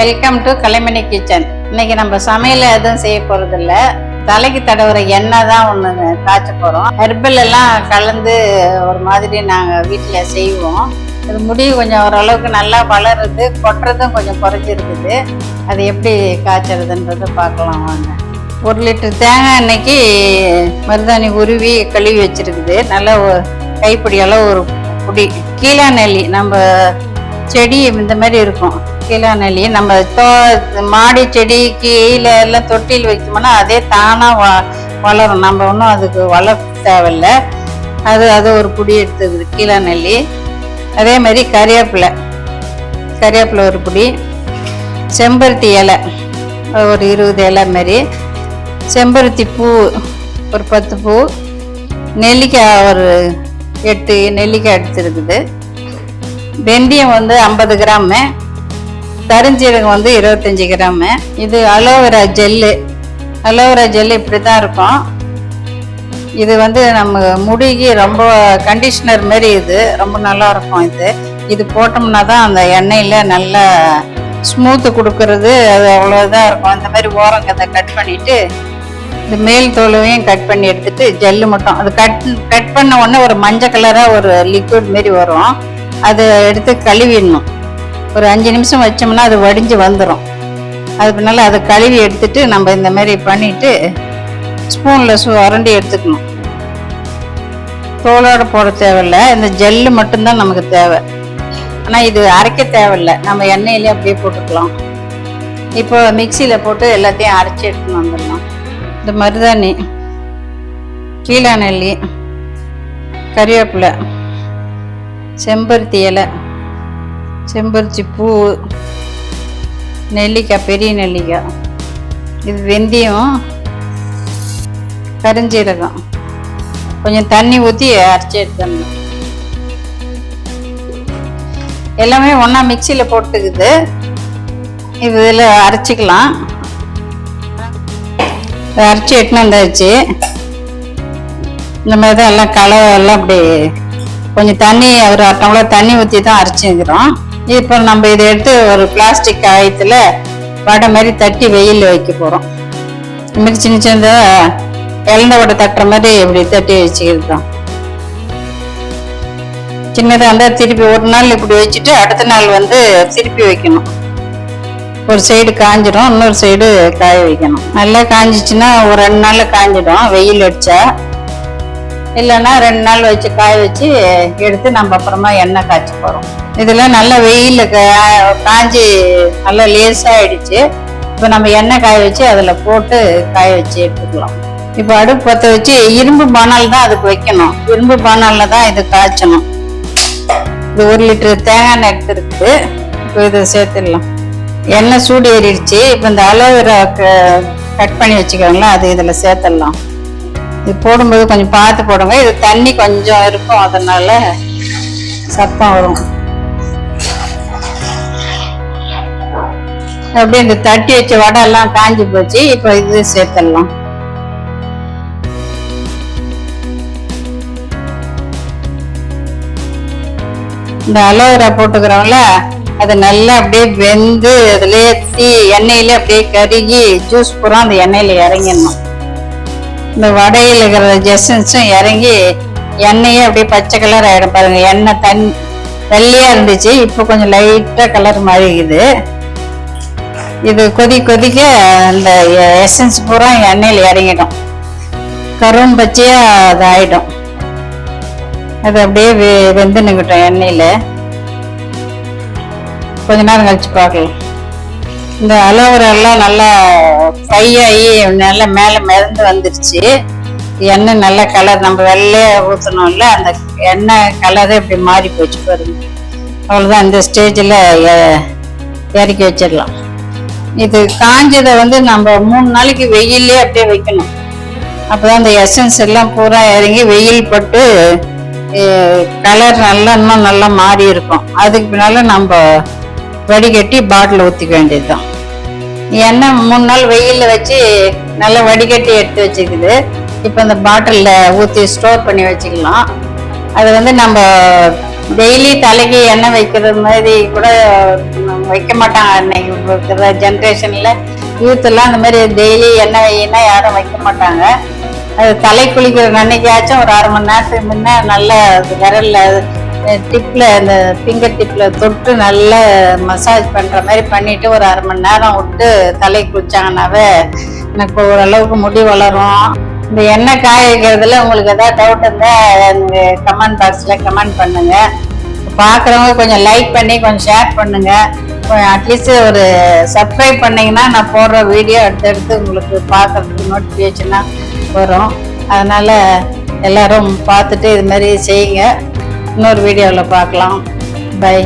Welcome to Kalaimani kitchen. இன்னைக்கு நம்ம சமையல் எதுவும் செய்ய போறது இல்ல. தலைக்கு தடவுற எண்ணெய் தான் ஒண்ணு காய்ச்ச போறோம். ஹெர்பல் எல்லாம் கலந்து ஒரு மாதிரி நாங்க வீட்டுல செய்வோம். அது முடி கொஞ்சம் ஓரளவுக்கு நல்லா வளருது, கொட்டுறதும் கொஞ்சம் குறைஞ்சிருக்குது. அது எப்படி காய்ச்சறதுன்றத பார்க்கலாம் வாங்க. 1 லிட்டர் தேங்காய் எண்ணெய்க்கு மருதாணி உருவி கழுவி வச்சிருக்குது. நல்லா கைப்பிடி அளவு ஒரு புடி. கீழா நெல்லி நம்ம செடி இந்த மாதிரி இருக்கும். கீழா நெல்லி நம்ம மாடி செடி கீழே எல்லாம் தொட்டியில் வைக்கோம்னா அதே தானா வளரும். நம்ம ஒன்றும் அதுக்கு வளர்க்க தேவையில்லை. அது ஒரு புடி எடுத்துக்குது கீழா நெல்லி. அதே மாதிரி கறிவேப்பிலை ஒரு புடி, செம்பருத்தி இலை ஒரு 20 இலை மாரி, செம்பருத்தி பூ ஒரு 10 பூ, நெல்லிக்காய் ஒரு 8 நெல்லிக்காய் எடுத்துருக்குது, வெந்தயம் 50 கிராமு, கருஞ்சீரகம் 25 கிராமு. இது அலோவேரா ஜெல்லு. அலோவேரா ஜெல்லு இப்படி தான் இருக்கும். இது நம்ம முடிக்கு ரொம்ப கண்டிஷனர் மாரி, இது ரொம்ப நல்லா இருக்கும். இது போட்டோம்னா தான் அந்த எண்ணெயில் நல்லா ஸ்மூத்து கொடுக்கறது. அது அவ்வளோதான் இருக்கும். இந்த மாதிரி ஓரங்கத்தை கட் பண்ணிட்டு இந்த மேல் தோலையும் கட் பண்ணி எடுத்துட்டு ஜெல்லு மட்டும் அது கட் பண்ண உடனே ஒரு மஞ்சள் கலராக ஒரு லிக்விட் மாரி வரும். அதை எடுத்து கழுவிடணும். ஒரு 5 நிமிஷம் வச்சோம்னா அது வடிஞ்சு வந்துடும். அது பின்னால் அதை கழுவி எடுத்துட்டு நம்ம இந்த மாதிரி பண்ணிட்டு ஸ்பூனில் அரண்டி எடுத்துக்கணும். தோலோட போட தேவையில்லை. இந்த ஜெல்லு மட்டும்தான் நமக்கு தேவை. ஆனால் இது அரைக்க தேவையில்லை. நம்ம எண்ணெயிலே அப்படியே போட்டுக்கலாம். இப்போ மிக்சியில் போட்டு எல்லாத்தையும் அரைச்சி எடுத்துன்னு வந்துடலாம். இந்த மருதாணி, கீழா நெல்லி, கறிவேப்பிலை, செம்பருத்தி இலை, செம்பருத்தி பூ, நெல்லிக்காய் பெரிய நெல்லிக்காய், இது வெந்தயம், கருஞ்சீரகம், கொஞ்சம் தண்ணி ஊற்றி அரைச்சி எடுத்துடணும். எல்லாமே ஒன்றா மிக்சியில் போட்டுக்குது. இதில் அரைச்சிக்கலாம். அரைச்சி எட்டுன்னு வந்தாச்சு. இந்த மாதிரி தான் எல்லாம் எல்லாம் அப்படி கொஞ்சம் தண்ணி ஒரு 1 டம்ளர் தண்ணி ஊற்றி தான் அரைச்சிக்கிறோம். இப்போ நம்ம இதை எடுத்து ஒரு பிளாஸ்டிக் காயத்தில் வடை மாதிரி தட்டி வெயிலில் வைக்க போகிறோம். இந்த மாதிரி சின்ன சின்னதாக இழந்த வடை தட்டுற மாதிரி இப்படி தட்டி வச்சுக்கிறது தான். சின்னதாக இருந்தால் திருப்பி ஒரு நாள் இப்படி வச்சுட்டு அடுத்த நாள் திருப்பி வைக்கணும். ஒரு சைடு காஞ்சிடும், இன்னொரு சைடு காய வைக்கணும். நல்லா காஞ்சிச்சுன்னா ஒரு 2 நாளில் காஞ்சிடும் வெயில் அடித்தா. இல்லைன்னா 2 நாள் வச்சு காய வச்சு எடுத்து நம்ம அப்புறமா எண்ணெய் காய்ச்சி போகிறோம். இதெல்லாம் நல்லா வெயிலில் காஞ்சி நல்லா லேசாகிடுச்சு. இப்போ நம்ம எண்ணெய் காய வச்சு அதில் போட்டு காய வச்சு எடுத்துக்கலாம். இப்போ அடுப்பு பற்ற வச்சு இரும்பு பானால் தான் அதுக்கு வைக்கணும். இரும்பு பானாலில் தான் இது காய்ச்சணும். இது 1 லிட்டர் தேங்காய் எண்ணெய் எடுத்துருக்கு. இப்போ இதை சேர்த்துடலாம். எண்ணெய் சூடு ஏறிடுச்சு. இப்போ இந்த அலோவேரா கட் பண்ணி வச்சுக்கோங்களா, அது இதில் சேர்த்துடலாம். இது போடும்போது கொஞ்சம் பார்த்து போடுங்க. இது தண்ணி கொஞ்சம் இருக்கும், அதனால சத்தம் வரும். அப்படியே இந்த தட்டி வச்ச வடை எல்லாம் காஞ்சி போச்சு. இப்போ இது சேர்த்துடலாம். இந்த அலோவேரா போட்டுக்கிறோம்ல, அது நல்லா அப்படியே வெந்து அதுலயே எண்ணெயில அப்படியே கருகி ஜூஸ் பூரா அந்த எண்ணெயில இறங்கிடணும். இந்த வடையில் இருக்கிற எசன்ஸும் இறங்கி எண்ணெயே அப்படியே பச்சை கலர் ஆகிடும். பாருங்க, எண்ணெய் வெள்ளையா இருந்துச்சு, இப்போ கொஞ்சம் லைட்டா கலர் மாறிக்குது. இது கொதிக்க அந்த எசன்ஸ் பூரா எண்ணெயில் இறங்கிடும். கரும் பச்சையா அது ஆயிடும். அது அப்படியே வெந்து நிக்கட்டும் எண்ணெயில. கொஞ்ச நேரம் கழிச்சு பார்க்கலாம். இந்த அலோவேரா எல்லாம் நல்லா ஃப்ரை ஆகி நல்லா மேலே மிதந்து வந்துருச்சு. எண்ணெய் நல்ல கலர் நம்ம வெள்ளையா ஊற்றணும்ல, அந்த எண்ணெய் கலரே இப்படி மாறி போச்சு பாருங்க. அவ்வளோதான். இந்த ஸ்டேஜில் இறக்கி வச்சிடலாம். இது காஞ்சதை நம்ம 3 நாளைக்கு வெயிலே அப்படியே வைக்கணும். அப்போதான் அந்த எசன்ஸ் எல்லாம் பூரா இறங்கி வெயில் பட்டு கலர் இன்னும் நல்லா மாறி இருக்கும். அதுக்கு பின்னால நம்ம வடிகட்டி பாட்டில் ஊற்றிக்க வேண்டியதுதான். எண்ணெய் 3 நாள் வெயிலில் வச்சு நல்லா வடிகட்டி எடுத்து வச்சுக்குது. இப்போ இந்த பாட்டிலில் ஊற்றி ஸ்டோர் பண்ணி வச்சுக்கலாம். அது நம்ம டெய்லி தலைக்கு எண்ணெய் வைக்கிறது மாதிரி கூட வைக்க மாட்டாங்க. இன்னைக்கு இருக்கிற ஜென்ரேஷனில் யூத் எல்லாம் அந்த மாதிரி டெய்லி எண்ணெய் வையினா யாரும் வைக்க மாட்டாங்க. அது தலை குளிக்கிற அன்னைக்காச்சும் ஒரு 1/2 மணி நேரத்துக்கு முன்னே நல்லா விரல்ல டிப்பில் இந்த ஃபிங்கர் டிப்பில் தொட்டு நல்லா மசாஜ் பண்ணுற மாதிரி பண்ணிவிட்டு ஒரு 1/2 மணி நேரம் விட்டு தலை குளிச்சாங்கன்னாவே எனக்கு ஓரளவுக்கு முடி வளரும். இந்த எண்ணெய் காய வைக்கிறதுல உங்களுக்கு எதாவது டவுட் இருந்தால் கமெண்ட் பாக்ஸில் கமெண்ட் பண்ணுங்கள். பார்க்குறவங்க கொஞ்சம் லைக் பண்ணி கொஞ்சம் ஷேர் பண்ணுங்கள். அட்லீஸ்ட் ஒரு சப்ஸ்கிரைப் பண்ணிங்கன்னா நான் போடுற வீடியோ அடுத்தடுத்து உங்களுக்கு பார்க்குறதுக்கு நோட்டிஃபிகேஷனாக வரும். அதனால் எல்லோரும் பார்த்துட்டு இது மாதிரி செய்யுங்க. இன்னொரு வீடியோவில் பார்க்கலாம். பை.